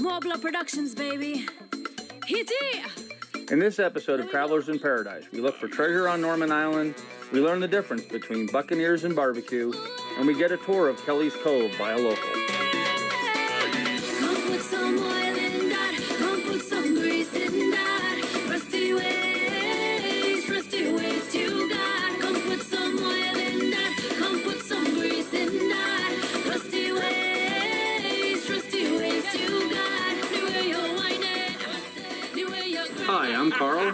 Mobla Productions, baby. Hit it! In this episode of Travelers in Paradise, we look for treasure on Norman Island, we learn the difference between Buccaneers and barbecue, and we get a tour of Kelly's Cove by a local. Come put some oil in that, come put some grease in that. Rusty ways you got. Come put some oil in that, come put some grease in that. Rusty ways you got. The way you're whining, the way you're grinding. Hi, I'm Carl.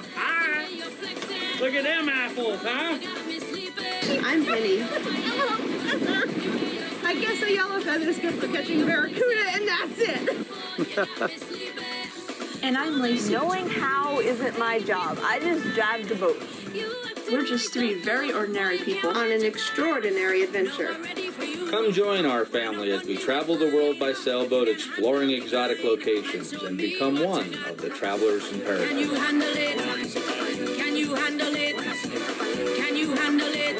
Look at them apples, huh? I'm Penny. I guess a yellow feather's good for catching barracuda, and that's it. And I'm Lacey. Knowing how isn't my job. I just drive the boat. We're just three very ordinary people On an extraordinary adventure. Come join our family as we travel the world by sailboat, exploring exotic locations, and become one of the Travelers in Paradise. Can you handle it? Can you handle it? Can you handle it?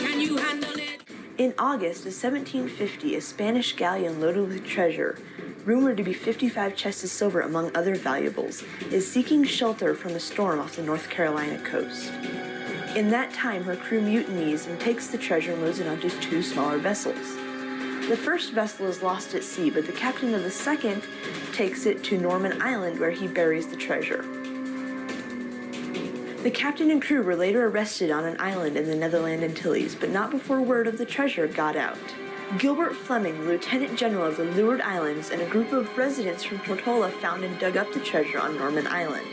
Can you handle it? In August of 1750, a Spanish galleon loaded with treasure, rumored to be 55 chests of silver among other valuables, is seeking shelter from a storm off the North Carolina coast. In that time, her crew mutinies and takes the treasure and loads it onto two smaller vessels. The first vessel is lost at sea, but the captain of the second takes it to Norman Island, where he buries the treasure. The captain and crew were later arrested on an island in the Netherland Antilles, but not before word of the treasure got out. Gilbert Fleming, the Lieutenant General of the Leeward Islands, and a group of residents from Tortola found and dug up the treasure on Norman Island.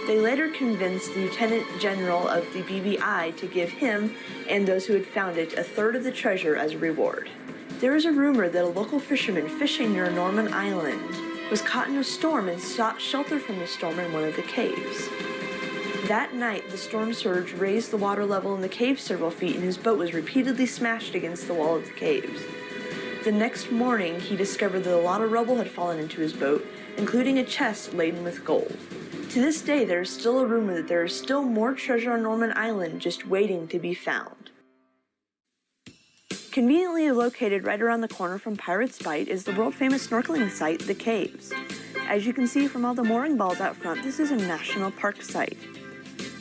They later convinced the Lieutenant General of the BVI to give him and those who had found it a third of the treasure as a reward. There is a rumor that a local fisherman fishing near Norman Island was caught in a storm and sought shelter from the storm in one of the caves. That night, the storm surge raised the water level in the cave several feet, and his boat was repeatedly smashed against the wall of the caves. The next morning, he discovered that a lot of rubble had fallen into his boat, including a chest laden with gold. To this day, there is still a rumor that there is still more treasure on Norman Island just waiting to be found. Conveniently located right around the corner from Pirates Bight is the world-famous snorkeling site, The Caves. As you can see from all the mooring balls out front, this is a national park site.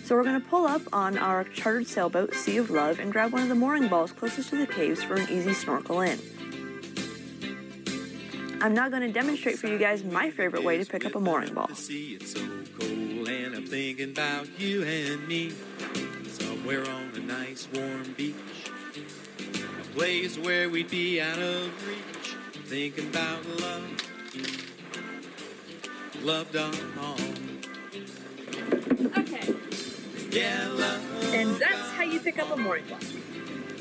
So we're going to pull up on our chartered sailboat, Sea of Love, and grab one of the mooring balls closest to the caves for an easy snorkel in. I'm now going to demonstrate for you guys my favorite way to pick up a mooring ball. It's so cold and I'm thinking about you and me, somewhere on a nice warm beach, a place where we'd be out of reach, thinking about love done all. Okay, Yeah, love. and that's how you pick up a mooring ball.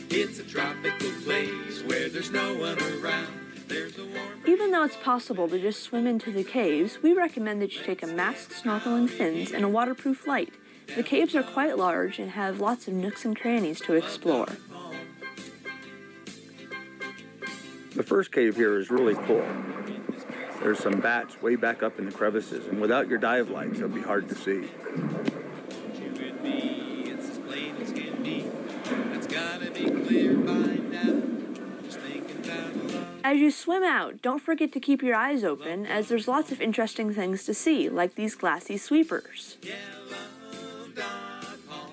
It's a tropical place where there's no one around. There's a warm. Even though it's possible to just swim into the caves, we recommend that you take a mask, snorkel, and fins, and a waterproof light. The caves are quite large and have lots of nooks and crannies to explore. The first cave here is really cool. There's some bats way back up in the crevices, and without your dive lights, they'll be hard to see. You and me, it's as plain as can be. That's gotta be clear by now. Just thinking about love. As you swim out, don't forget to keep your eyes open, as there's lots of interesting things to see, like these glassy sweepers. Yeah, love done all.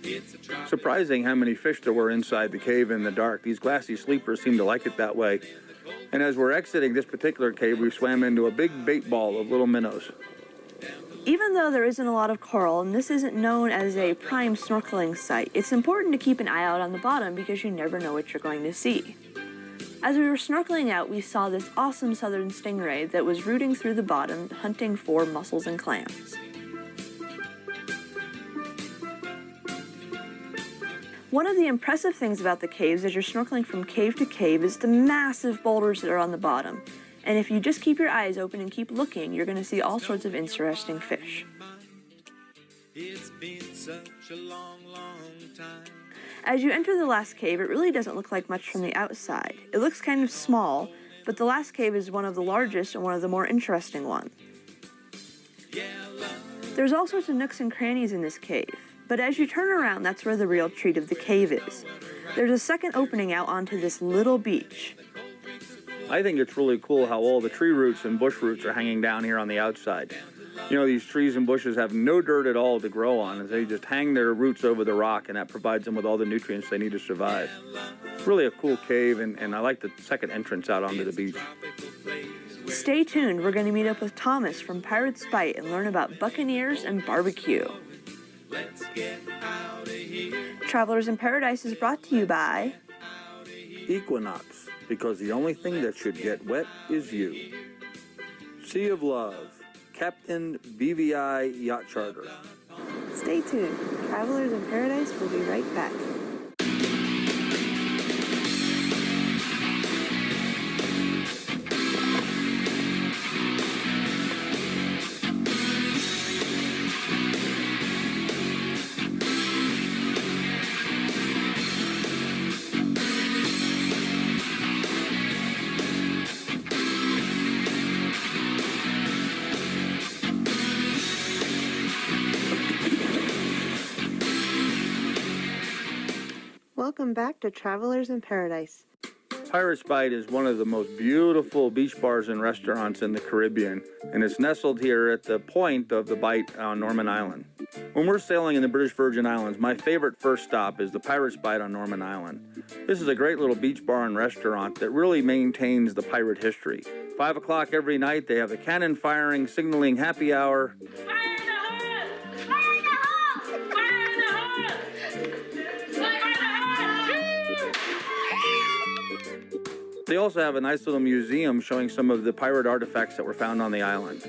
It's a tropical. Surprising how many fish there were inside the cave in the dark. These glassy sleepers seem to like it that way. And as we're exiting this particular cave, we swam into a big bait ball of little minnows. Even though there isn't a lot of coral, and this isn't known as a prime snorkeling site, it's important to keep an eye out on the bottom because you never know what you're going to see. As we were snorkeling out, we saw this awesome southern stingray that was rooting through the bottom, hunting for mussels and clams. One of the impressive things about the caves as you're snorkeling from cave to cave is the massive boulders that are on the bottom. And if you just keep your eyes open and keep looking, you're going to see all sorts of interesting fish. It's been such a long, long time. As you enter the last cave, it really doesn't look like much from the outside. It looks kind of small, but the last cave is one of the largest and one of the more interesting ones. There's all sorts of nooks and crannies in this cave, but as you turn around, that's where the real treat of the cave is. There's a second opening out onto this little beach. I think it's really cool how all the tree roots and bush roots are hanging down here on the outside. You know, these trees and bushes have no dirt at all to grow on, as they just hang their roots over the rock, and that provides them with all the nutrients they need to survive. It's really a cool cave, and I like the second entrance out onto the beach. Stay tuned. We're going to meet up with Thomas from Pirate's Bite and learn about buccaneers and barbecue. Travelers in Paradise is brought to you by Equinox, because the only thing that should get wet is you. Sea of Love, Captain BVI Yacht Charter. Stay tuned. Travelers in Paradise will be right back. Welcome back to Travelers in Paradise. Pirate's Bite is one of the most beautiful beach bars and restaurants in the Caribbean, and it's nestled here at the point of the Bite on Norman Island. When we're sailing in the British Virgin Islands, my favorite first stop is the Pirate's Bite on Norman Island. This is a great little beach bar and restaurant that really maintains the pirate history. 5 o'clock every night, they have the cannon firing, signaling happy hour. They also have a nice little museum showing some of the pirate artifacts that were found on the island.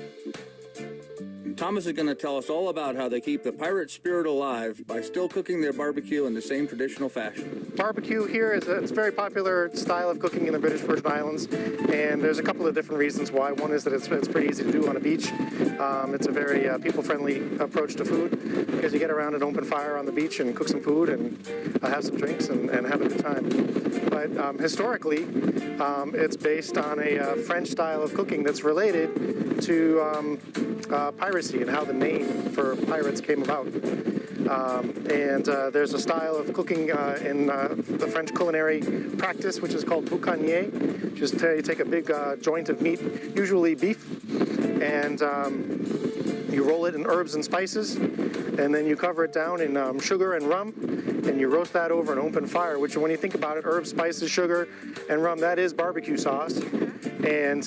Thomas is going to tell us all about how they keep the pirate spirit alive by still cooking their barbecue in the same traditional fashion. Barbecue here is it's a very popular style of cooking in the British Virgin Islands, and there's a couple of different reasons why. One is that it's pretty easy to do on a beach. It's a very people-friendly approach to food because you get around an open fire on the beach and cook some food and have some drinks and have a good time. But historically, it's based on a French style of cooking that's related to piracy and how the name for pirates came about. There's a style of cooking in the French culinary practice, which is called boucanier. Just you take a big joint of meat, usually beef, and you roll it in herbs and spices, and then you cover it down in sugar and rum, and you roast that over an open fire, which when you think about it, herbs, spices, sugar, and rum, that is barbecue sauce. And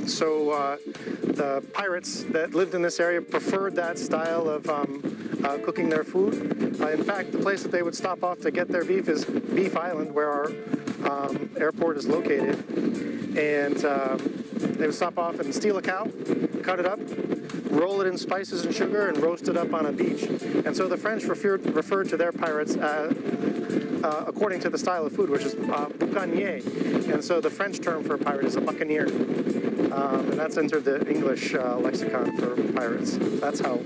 so the pirates that lived in this area preferred that style of cooking their food. In fact, the place that they would stop off to get their beef is Beef Island, where our airport is located. And they would stop off and steal a cow, cut it up, roll it in spices and sugar, and roast it up on a beach. And so the French referred to their pirates according to the style of food, which is boucanier. And so the French term for a pirate is a buccaneer. And that's entered the English lexicon for pirates. That's how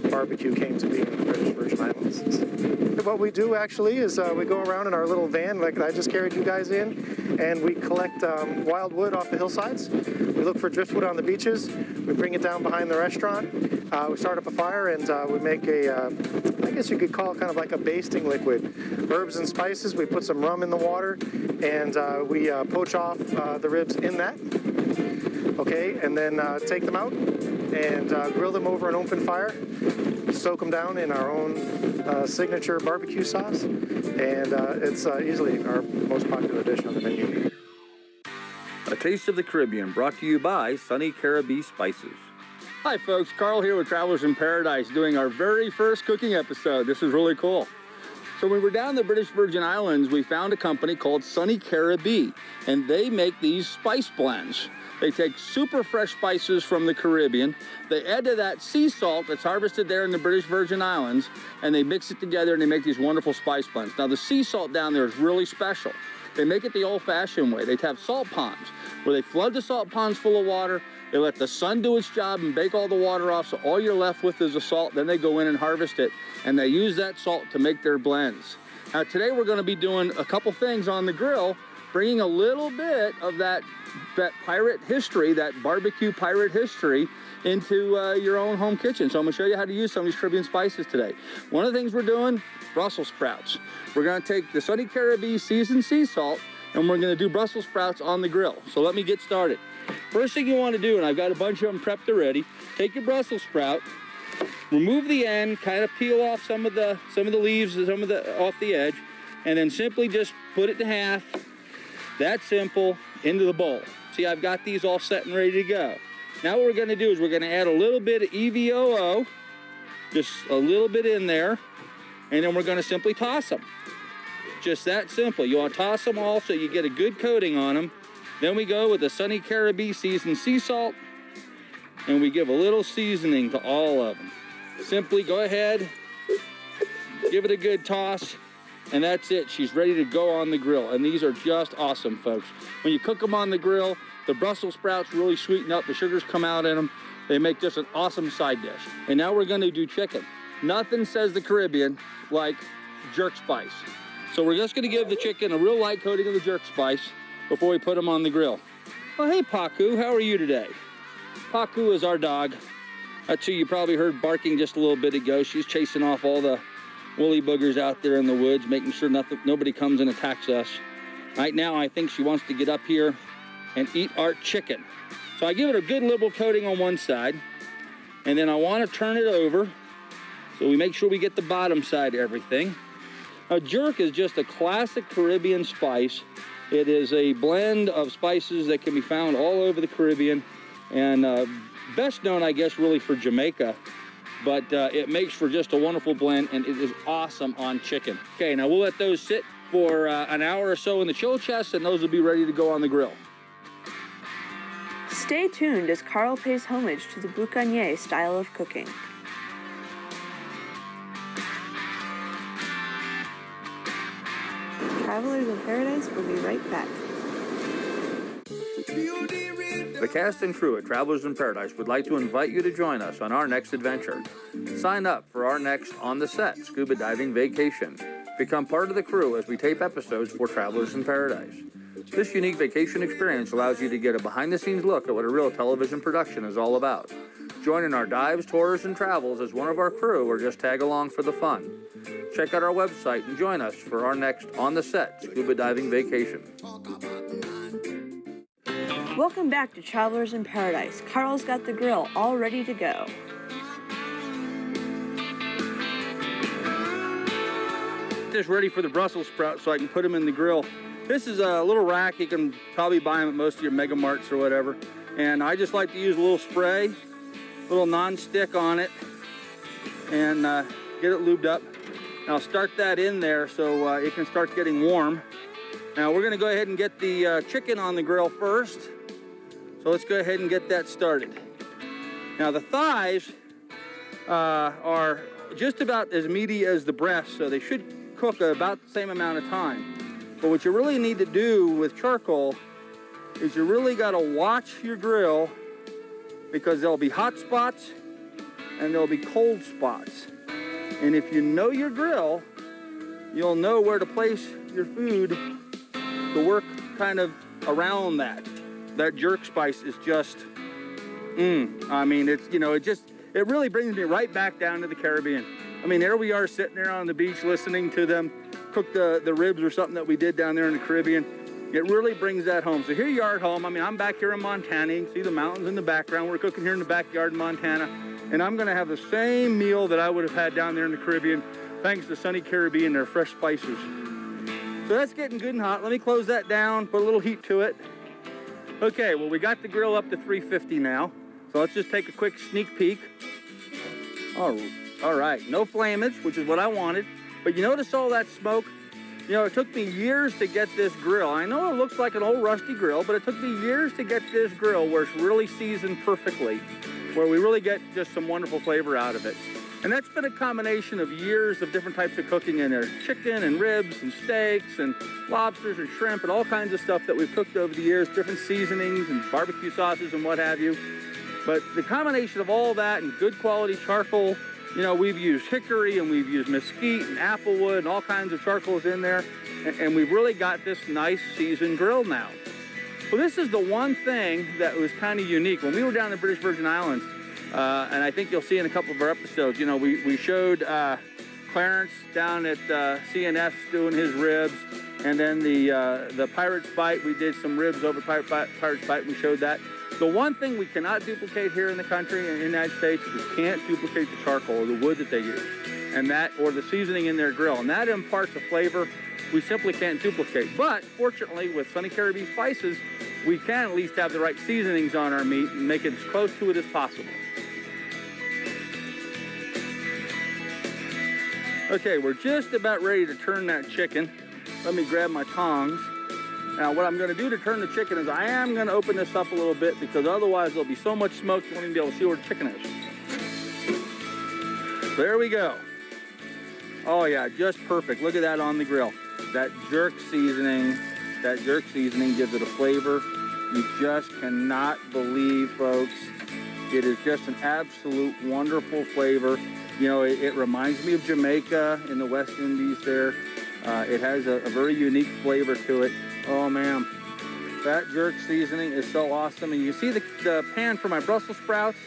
barbecue came to be in the British Virgin Islands. What we do actually is we go around in our little van, like I just carried you guys in, and we collect wild wood off the hillsides. We look for driftwood on the beaches. We bring it down behind the restaurant. We start up a fire, and we make I guess you could call it kind of like a basting liquid. Herbs and spices. We put some rum in the water, and we poach off the ribs in that. Okay, and then take them out and grill them over an open fire. Soak them down in our own signature barbecue sauce, and it's easily our most popular dish on the menu. A Taste of the Caribbean, brought to you by Sunny Caribbean Spices. Hi folks, Carl here with Travelers in Paradise doing our very first cooking episode. This is really cool. So when we were down in the British Virgin Islands, we found a company called Sunny Caribbean, and they make these spice blends. They take super fresh spices from the Caribbean, they add to that sea salt that's harvested there in the British Virgin Islands, and they mix it together and they make these wonderful spice blends. Now the sea salt down there is really special. They make it the old-fashioned way. They have salt ponds where they flood the salt ponds full of water, they let the sun do its job and bake all the water off, so all you're left with is the salt. Then they go in and harvest it, and they use that salt to make their blends. Now today we're gonna be doing a couple things on the grill, bringing a little bit of that pirate history, that barbecue pirate history, into your own home kitchen. So I'm gonna show you how to use some of these Caribbean spices today. One of the things we're doing, Brussels sprouts. We're gonna take the Sunny Caribbean seasoned sea salt, and we're gonna do Brussels sprouts on the grill. So let me get started. First thing you wanna do, and I've got a bunch of them prepped already, take your Brussels sprout, remove the end, kind of peel off some of the leaves, off the edge, and then simply just put it in half, that simple, into the bowl. See, I've got these all set and ready to go. Now what we're gonna do is we're gonna add a little bit of EVOO, just a little bit in there, and then we're gonna simply toss them. Just that simple. You wanna toss them all so you get a good coating on them. Then we go with the Sunny Caribbean seasoned sea salt, and we give a little seasoning to all of them. Simply go ahead, give it a good toss, and that's it. She's ready to go on the grill. And these are just awesome, folks. When you cook them on the grill, the Brussels sprouts really sweeten up, the sugars come out in them. They make just an awesome side dish. And now we're gonna do chicken. Nothing says the Caribbean like jerk spice. So we're just gonna give the chicken a real light coating of the jerk spice before we put them on the grill. Well, hey Paku, how are you today? Paku is our dog. That's who you probably heard barking just a little bit ago. She's chasing off all the woolly boogers out there in the woods, making sure nobody comes and attacks us. Right now, I think she wants to get up here and eat our chicken. So I give it a good liberal coating on one side, and then I want to turn it over so we make sure we get the bottom side of everything. Now, jerk is just a classic Caribbean spice. It is a blend of spices that can be found all over the Caribbean, and best known, I guess, really for Jamaica. But it makes for just a wonderful blend, and it is awesome on chicken. Okay, now we'll let those sit for an hour or so in the chill chest, and those will be ready to go on the grill. Stay tuned as Carl pays homage to the boucanier style of cooking. Travelers in Paradise will be right back. The cast and crew at Travelers in Paradise would like to invite you to join us on our next adventure. Sign up for our next On the Set scuba diving vacation. Become part of the crew as we tape episodes for Travelers in Paradise. This unique vacation experience allows you to get a behind-the-scenes look at what a real television production is all about. Join in our dives, tours, and travels as one of our crew, or just tag along for the fun. Check out our website and join us for our next On the Set scuba diving vacation. Welcome back to Travelers in Paradise. Carl's got the grill all ready to go. Just ready for the Brussels sprouts so I can put them in the grill. This is a little rack. You can probably buy them at most of your Mega Marts or whatever. And I just like to use a little spray, a little non-stick on it, and get it lubed up. And I'll start that in there so it can start getting warm. Now we're gonna go ahead and get the chicken on the grill first. So let's go ahead and get that started. Now the thighs are just about as meaty as the breast, so they should cook about the same amount of time. But what you really need to do with charcoal is you really got to watch your grill, because there'll be hot spots and there'll be cold spots. And if you know your grill, you'll know where to place your food to work kind of around that. That jerk spice is just, I mean, it's, you know, it really brings me right back down to the Caribbean. I mean, there we are sitting there on the beach listening to them cook the ribs or something that we did down there in the Caribbean. It really brings that home. So here you are at home. I mean, I'm back here in Montana. You can see the mountains in the background. We're cooking here in the backyard in Montana. And I'm gonna have the same meal that I would have had down there in the Caribbean, thanks to Sunny Caribbean and their fresh spices. So that's getting good and hot. Let me close that down, put a little heat to it. Okay, well, we got the grill up to 350 now. So let's just take a quick sneak peek. Oh, all right, no flamage, which is what I wanted. But you notice all that smoke? You know, it took me years to get this grill. I know it looks like an old rusty grill, but it took me years to get this grill where it's really seasoned perfectly, where we really get just some wonderful flavor out of it. And that's been a combination of years of different types of cooking in there. Chicken and ribs and steaks and lobsters and shrimp and all kinds of stuff that we've cooked over the years, different seasonings and barbecue sauces and what have you. But the combination of all that and good quality charcoal, you know, we've used hickory and we've used mesquite and applewood and all kinds of charcoals in there. And we've really got this nice seasoned grill now. Well, this is the one thing that was kind of unique. When we were down in the British Virgin Islands, and I think you'll see in a couple of our episodes, you know, we showed Clarence down at CNS doing his ribs, And then the Pirate's Bite, we did some ribs over Pirate's Bite, we showed that. The one thing we cannot duplicate here in the country, in the United States, is we can't duplicate the charcoal or the wood that they use, and that, or the seasoning in their grill, and that imparts a flavor we simply can't duplicate. But fortunately, with Sunny Caribbean Spices, we can at least have the right seasonings on our meat and make it as close to it as possible. Okay, we're just about ready to turn that chicken. Let me grab my tongs. Now, what I'm going to do to turn the chicken is I am going to open this up a little bit, because otherwise there'll be so much smoke you won't even be able to see where the chicken is. There we go. Oh yeah, just perfect. Look at that on the grill. That jerk seasoning gives it a flavor you just cannot believe, folks. It is just an absolute wonderful flavor. You know, it reminds me of Jamaica in the West Indies there. It has a very unique flavor to it. Oh man, that jerk seasoning is so awesome. And you see the pan for my Brussels sprouts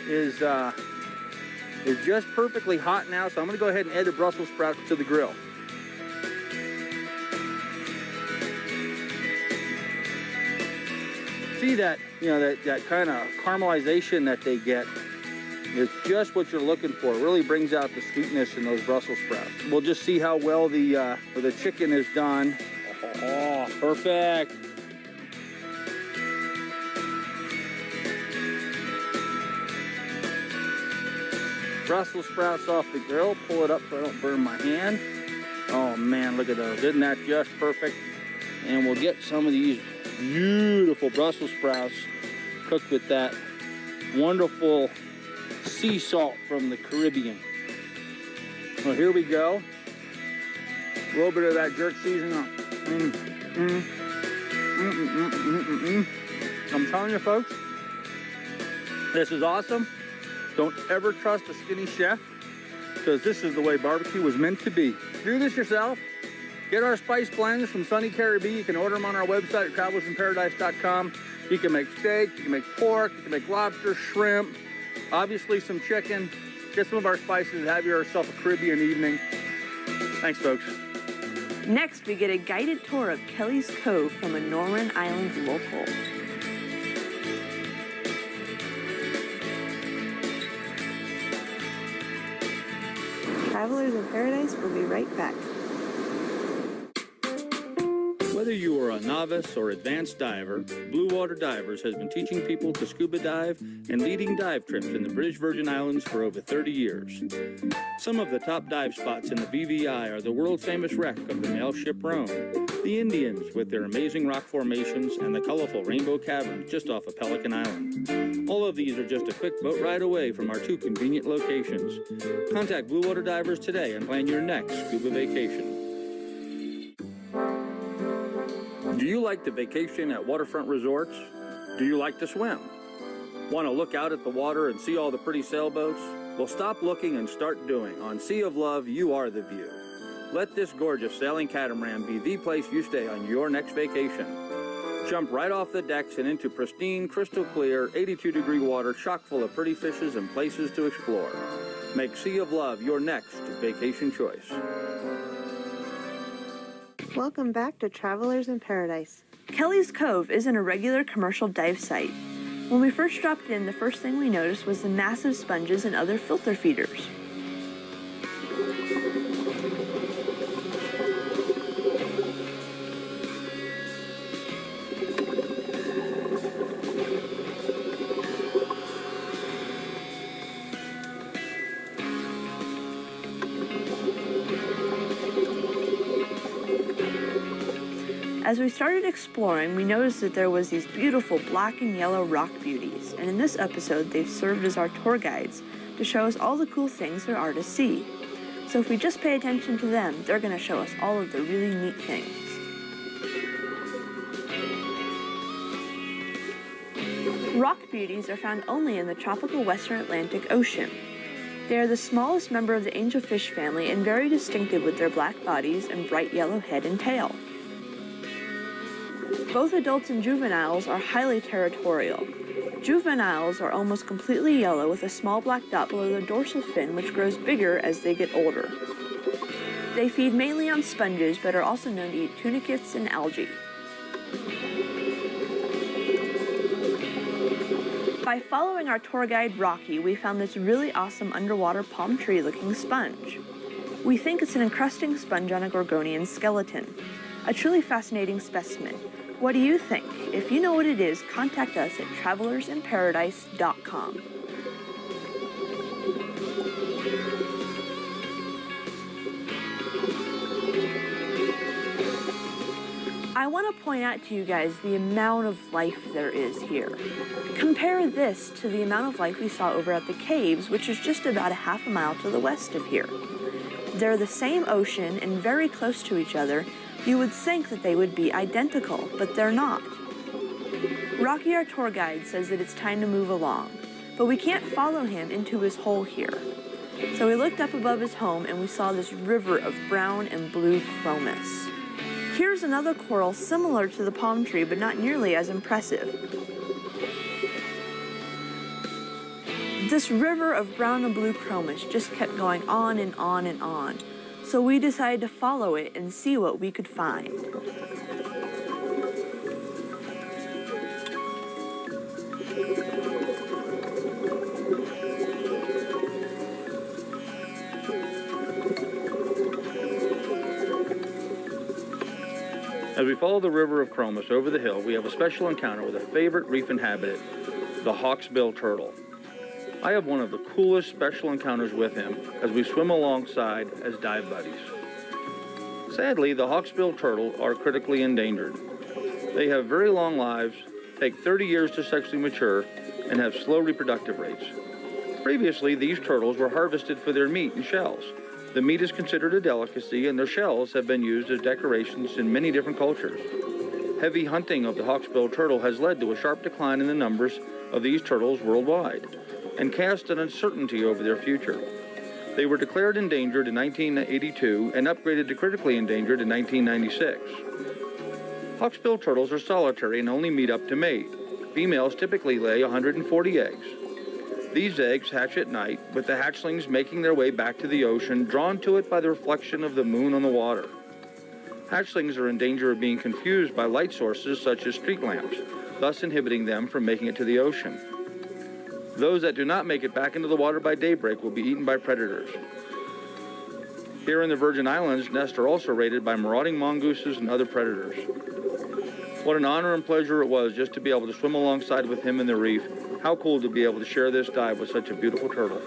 is just perfectly hot now. So I'm gonna go ahead and add the Brussels sprouts to the grill. See that, you know, that kind of caramelization that they get is just what you're looking for. It really brings out the sweetness in those Brussels sprouts. We'll just see how well the chicken is done. Oh, perfect. Brussels sprouts off the grill. Pull it up so I don't burn my hand. Oh man, look at those. Isn't that just perfect? And we'll get some of these beautiful Brussels sprouts cooked with that wonderful sea salt from the Caribbean. Well, here we go. A little bit of that jerk seasoning on. I'm telling you, folks, this is awesome. Don't ever trust a skinny chef, because this is the way barbecue was meant to be. Do this yourself. Get our spice blends from Sunny Caribbean. You can order them on our website at travelersinparadise.com. You can make steak, you can make pork, you can make lobster, shrimp, obviously some chicken. Get some of our spices and have yourself a Caribbean evening. Thanks, folks. Next, we get a guided tour of Kelly's Cove from a Norman Island local. Travelers in Paradise will be right back. Whether you are a novice or advanced diver, Blue Water Divers has been teaching people to scuba dive and leading dive trips in the British Virgin Islands for over 30 years. Some of the top dive spots in the BVI are the world-famous wreck of the mail ship Rome, the Indians with their amazing rock formations, and the colorful Rainbow Caverns just off of Pelican Island. All of these are just a quick boat ride away from our 2 convenient locations. Contact Blue Water Divers today and plan your next scuba vacation. Do you like to vacation at waterfront resorts? Do you like to swim? Want to look out at the water and see all the pretty sailboats? Well, stop looking and start doing. On Sea of Love, you are the view. Let this gorgeous sailing catamaran be the place you stay on your next vacation. Jump right off the decks and into pristine, crystal clear, 82-degree water chock full of pretty fishes and places to explore. Make Sea of Love your next vacation choice. Welcome back to Travelers in Paradise. Kelly's Cove isn't a regular commercial dive site. When we first dropped in, the first thing we noticed was the massive sponges and other filter feeders. As we started exploring, we noticed that there was these beautiful black and yellow rock beauties, and in this episode they've served as our tour guides to show us all the cool things there are to see. So if we just pay attention to them, they're going to show us all of the really neat things. Rock beauties are found only in the tropical western Atlantic Ocean. They are the smallest member of the angelfish family and very distinctive with their black bodies and bright yellow head and tail. Both adults and juveniles are highly territorial. Juveniles are almost completely yellow with a small black dot below the dorsal fin, which grows bigger as they get older. They feed mainly on sponges, but are also known to eat tunicates and algae. By following our tour guide Rocky, we found this really awesome underwater palm tree looking sponge. We think it's an encrusting sponge on a Gorgonian skeleton. A truly fascinating specimen. What do you think? If you know what it is, contact us at travelersinparadise.com. I want to point out to you guys the amount of life there is here. Compare this to the amount of life we saw over at the caves, which is just about a half a mile to the west of here. They're the same ocean and very close to each other. You would think that they would be identical, but they're not. Rocky, our tour guide, says that it's time to move along, but we can't follow him into his hole here. So we looked up above his home and we saw this river of brown and blue chromis. Here's another coral similar to the palm tree, but not nearly as impressive. This river of brown and blue chromis just kept going on and on and on. So we decided to follow it and see what we could find. As we follow the river of chromis over the hill, we have a special encounter with a favorite reef inhabitant, the hawksbill turtle. I have one of the coolest special encounters with him as we swim alongside as dive buddies. Sadly, the hawksbill turtle are critically endangered. They have very long lives, take 30 years to sexually mature, and have slow reproductive rates. Previously, these turtles were harvested for their meat and shells. The meat is considered a delicacy, and their shells have been used as decorations in many different cultures. Heavy hunting of the hawksbill turtle has led to a sharp decline in the numbers of these turtles worldwide, and cast an uncertainty over their future. They were declared endangered in 1982 and upgraded to critically endangered in 1996. Hawksbill turtles are solitary and only meet up to mate. Females typically lay 140 eggs. These eggs hatch at night, with the hatchlings making their way back to the ocean, drawn to it by the reflection of the moon on the water. Hatchlings are in danger of being confused by light sources such as street lamps, thus inhibiting them from making it to the ocean. Those that do not make it back into the water by daybreak will be eaten by predators. Here in the Virgin Islands, nests are also raided by marauding mongooses and other predators. What an honor and pleasure it was just to be able to swim alongside with him in the reef. How cool to be able to share this dive with such a beautiful turtle.